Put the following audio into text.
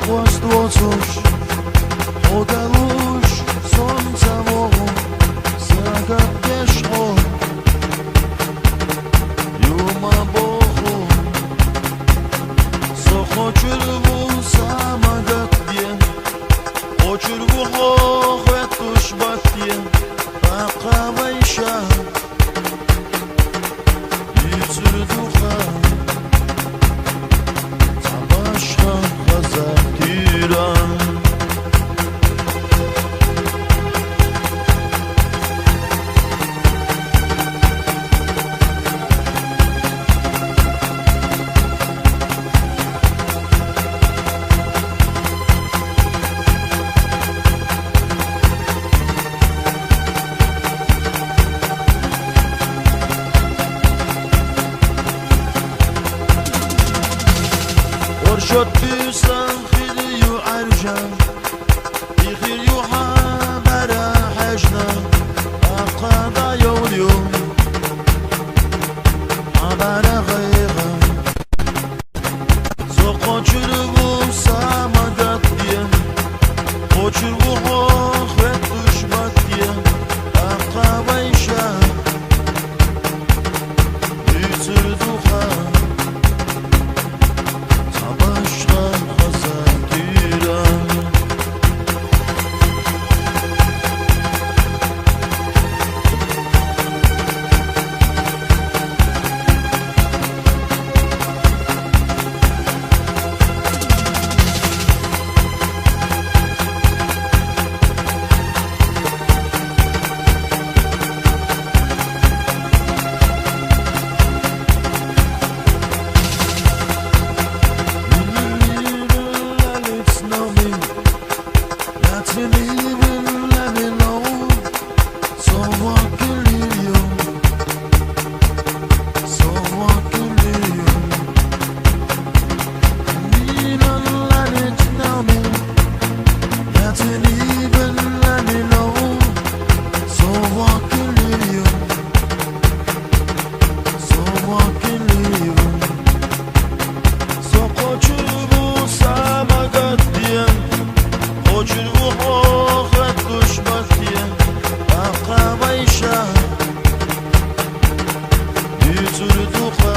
воздвоцуш Оделуш сонцево Сегат пешо Юма боху Сохочурву самагат дien Очурву хохветуш баттien Акавайша Yüzürdüha Tabaşka Hazatiran شد بيسان خيريو عرجان يخيريو حابرا حجنا أقاضى يوليوم حابرا غيغا سوقو چربو سامدات ديان قو چربو خوخ وطشبات ديان أقاضى يشان يسردو خان Yüzürdü